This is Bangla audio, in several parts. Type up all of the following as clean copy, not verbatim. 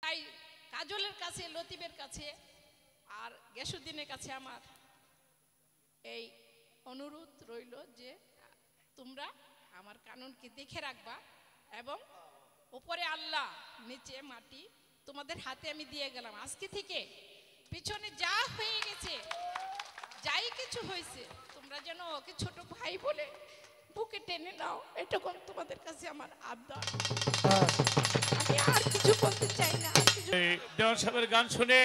তাই কাজলের কাছে, লতিফের কাছে আর গিয়াসউদ্দিনের কাছে আমার এই অনুরোধ রইল যে তোমরা আমার কানুনকে দেখে রাখবা এবং উপরে আল্লাহ, নিচে মাটি, তোমাদের হাতে আমি দিয়ে গেলাম। আজকে থেকে পিছনে যা হয়ে গেছে, যাই কিছু হয়েছে, তোমরা যেন ওকে ছোট ভাই বলে বুকে টেনে নাও, এটুকু তোমাদের কাছে আমার আবদার। আমি আর কিছু বলতে চাই না। দেওয়ান সাহেবের গান শুনে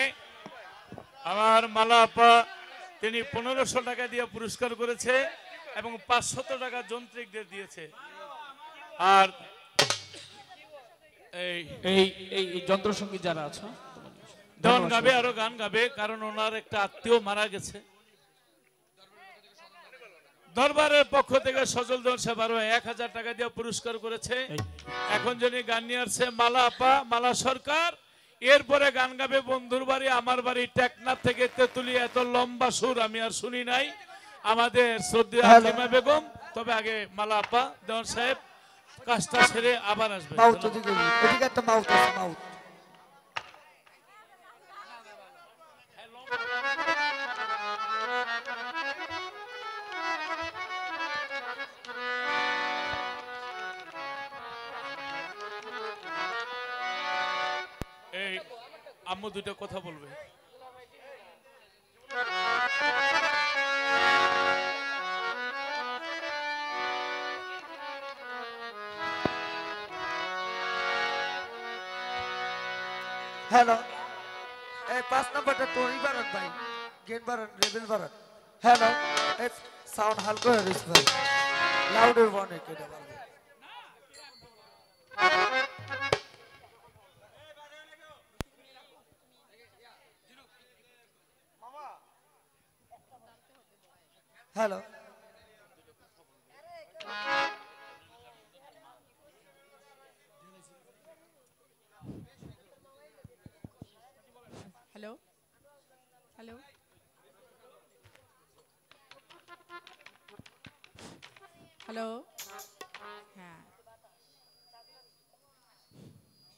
আমার মালা আপা তিনি 1500 টাকা দিয়ে পুরস্কার করেছে এবং 500 টাকা যন্ত্রিকদের দিয়েছে। আর এই যন্ত্রসঙ্গীত যারা আছে দেওয়ান গাবে, আরো গান গাবে, কারণ ওনার একটা আত্মীয় মারা গেছে। দরবারের পক্ষ থেকে সজল দেওয়ান সাহেব আরো 1000 টাকা দিয়ে পুরস্কার করেছে। এখন যিনি গান নিয়ে আসছে মালা আপা, মালা সরকার। এরপরে গান গাবে বন্ধুর বাড়ি আমার বাড়ি টেকনাফ থেকে তেতুলিয়া। এত লম্বা সুর আমি আর শুনি নাই আমাদের শ্রদ্ধেয় হালিমা বেগম। তবে আগে মালা আপা, দেওয়ান সাহেব কাজটা ছেড়ে আবার আসবে। এই আম্মু দুটো কথা বলবে। হ্যালো, এই 5 নম্বরটা তোরই বারণ ভাই, গেট বারণ, রেবেল বারণ। হ্যালো, এই সাউন্ড হালকা হয়ে গেছে ভাই, লাউডের বনে কেটে বলবে। হ্যালো, হ্যালো হ্যালো হ্যালো, হ্যাঁ,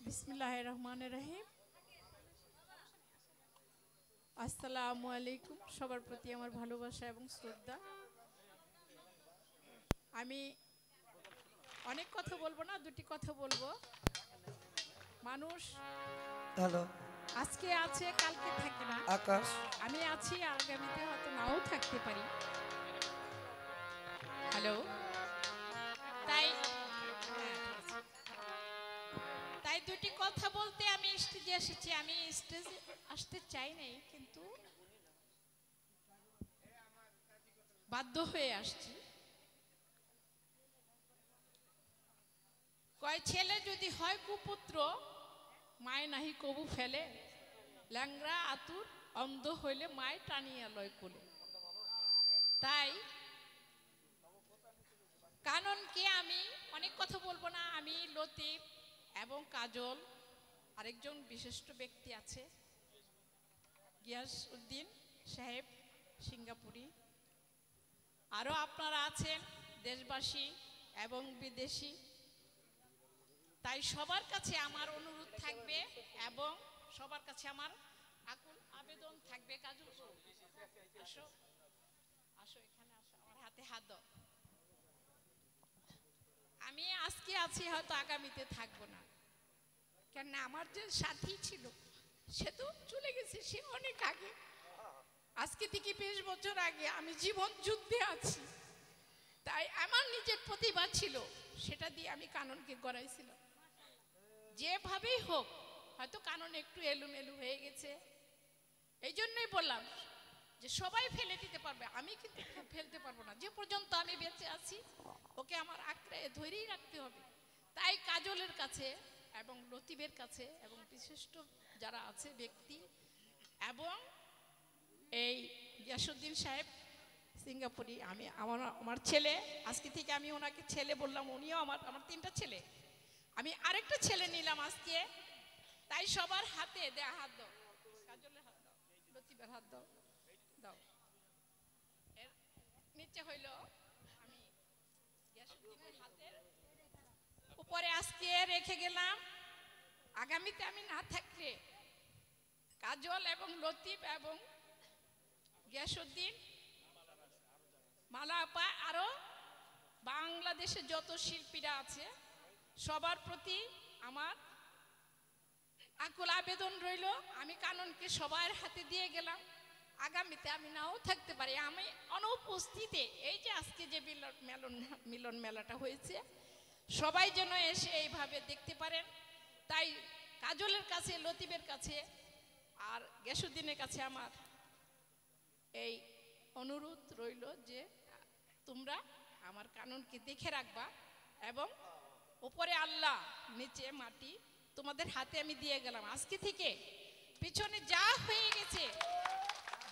বিসমিল্লাহির রহমানির রহিম। আসসালামু আলাইকুম। সবার প্রতি আমার ভালোবাসা এবং শ্রদ্ধা। আমি অনেক কথা বলবো না, দুটি কথা বলবো। মানুষ হ্যালো, আজকে আছে, কালকে থাকে না। আকাশ, আমি আছি, আগামীতে হয়তো নাও থাকতে পারি। হ্যালো, তাই তাই দুটি কথা বলতে আমি স্টেজে এসেছি। আমি স্টেজে আসতে চাই নাই, কিন্তু বাধ্য হয়ে আসছি। কয় ছেলে যদি হয় কুপুত্র, মায় নাহি কবু ফেলে, ল্যাংরা আতুর অন্ধ হইলে মায় টানিয়া লয় কোলে। তাই কাননকে আমি অনেক কথা বলবো না। আমি লতিফ এবং কাজল, আরেকজন বিশিষ্ট ব্যক্তি আছে গিয়াসউদ্দিন সাহেব সিঙ্গাপুরি, আরো আপনারা আছেন দেশবাসী এবং বিদেশি। তাই সবার কাছে আমার অনুরোধ থাকবে এবং সবার কাছে আমার আকুল আবেদন থাকবে। কাজল আসো, আসো এখানে আসো, আমার হাতে হাত দাও। আমি আজকে আছি, হয়তো আগামীতে থাকবো না, কেন আমার যে সাথী ছিল সে তো চলে গেছে, সে অনেক আগে, আজকে থেকে 20 বছর আগে। আমি জীবন যুদ্ধে আছি, তাই আমার নিজের প্রতিভা ছিল, সেটা দিয়ে আমি কাননকে গড়াইছিলাম। যেভাবেই হোক, হয়তো কানন একটু এলোমেলো হয়ে গেছে, এই জন্যই বললাম যে সবাই ফেলে দিতে পারবে, আমি কিন্তু ফেলতে পারবো না। যে পর্যন্ত আমি বেঁচে আছি ওকে আমার আঁকড়ে ধরেই রাখতে হবে। তাই কাজলের কাছে এবং লতিফের কাছে এবং বিশিষ্ট যারা আছে ব্যক্তি এবং এই গিয়াসউদ্দিন সাহেব সিঙ্গাপুরি, আমি আমার ছেলে, আজকে থেকে আমি ওনাকে ছেলে বললাম, উনিও আমার 3টা ছেলে, আমি আরেকটা ছেলে নিলাম আজকে। তাই সবার হাতে হাত দাও, কাজলের হাত দাও, লতিফের হাত দাও, দাও। এর নিচে হইল আমি গিয়াসউদ্দিনের হাতের উপরে আজকে রেখে গেলাম। আগামীতে আমি না থাকলে কাজল এবং লতিফ এবং গিয়াসউদ্দিন, মালা আপা, আরো বাংলাদেশে যত শিল্পীরা আছে সবার প্রতি আমার আকুল আবেদন রইল। আমি কাননকে সবার হাতে দিয়ে গেলাম, আগামীতে আমি নাও থাকতে পারি, আমি অনুপস্থিতে এই যে আজকে যে মিলন মেলাটা হয়েছে সবাই যেন এসে এইভাবে দেখতে পারেন। তাই কাজলের কাছে, লতিফের কাছে আর গিয়াসউদ্দিনের কাছে আমার এই অনুরোধ রইল যে তোমরা আমার কাননকে দেখে রাখবা এবং উপরে আল্লাহ নিচে মাটি তোমাদের হাতে আমি দিয়ে গেলাম। আজকে থেকে পিছনে যা হয়ে গেছে,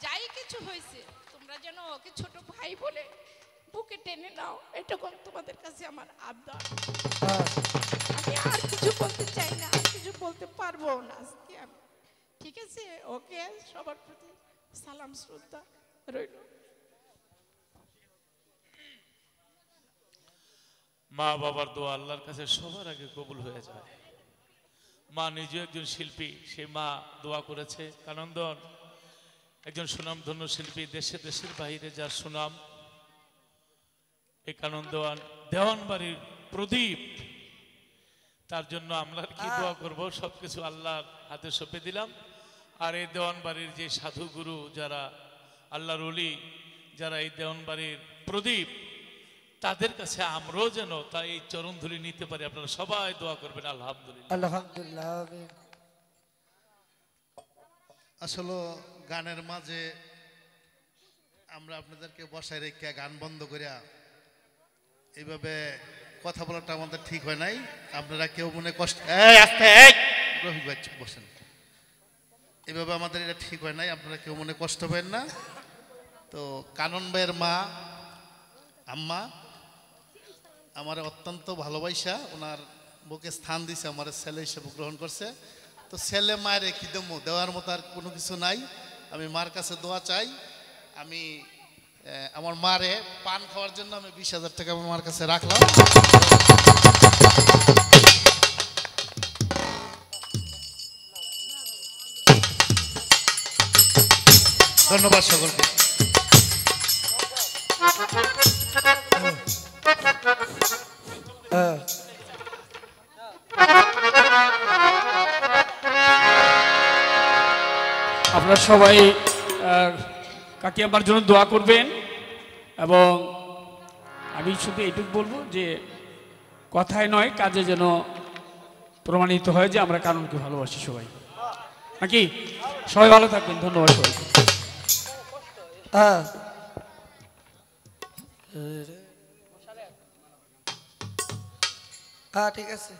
যাই কিছু হয়েছে, তোমরা যেন ওকে ছোট ভাই বলে বুকে টেনে নাও, এটুকু তোমাদের কাছে আমার আবদার। আমি আর কিছু বলতে চাই না, আর কিছু বলতে পারবো না আজকে আমি। ঠিক আছে, ওকে সবার প্রতি সালাম শ্রদ্ধা রইল। মা বাবার দোয়া আল্লাহর কাছে সবার আগে কবুল হয়ে যায়। মা নিজে একজন শিল্পী, সেই মা দোয়া করেছে। কানন্দন একজন সুনামধন্য শিল্পী, দেশে দেশের বাইরে যার সুনাম। এই কানন্দন দেওয়ানবাড়ির প্রদীপ, তার জন্য আমরা কি দোয়া করব, সবকিছু আল্লাহর হাতে সঁপে দিলাম। আর এই দেওয়ানবাড়ির যে সাধু গুরু যারা আল্লাহর ওলি, যারা এই দেওয়ানবাড়ির প্রদীপ, তাদের কাছে আমরাও যেন তাই এই চরণ ধুলি নিতে পারি। আপনারা সবাই দোয়া করবেন। আলহামদুলিল্লাহ, আলহামদুলিল্লাহ, আমিন। আসলে গানের মাঝে আমরা আপনাদেরকে বসায় রেখে গান বন্ধ করিয়া এইভাবে কথা বলাটা আমাদের ঠিক হয় নাই। আপনারা কেউ মনে কষ্ট, রফিক ভাই বসেন, এইভাবে আমাদের এটা ঠিক হয় নাই, আপনারা কেউ মনে কষ্ট পেন না। তো কানন ভাইয়ের মা আম্মা আমার অত্যন্ত ভালোবাসা, ওনার বুকে স্থান দিছে, আমার ছেলে হিসেবে গ্রহণ করছে। তো ছেলে মায়ের কি দেবো, দেওয়ার মতো আর কোনো কিছু নাই। আমি মার কাছে দোয়া চাই। আমি আমার মারে পান খাওয়ার জন্য আমি 20,000 টাকা আমার মার কাছে রাখলাম। ধন্যবাদ সকলকে। আপনারা সবাই কাকি আমার জন্য দোয়া করবেন। এবং আমি শুধু এইটুকু বলবো যে কথায় নয়, কাজে যেন প্রমাণিত হয় যে আমরা কাননকে ভালোবাসি সবাই, নাকি? সবাই ভালো থাকবেন, ধন্যবাদ সবাইকে। হ্যাঁ, ঠিক আছে।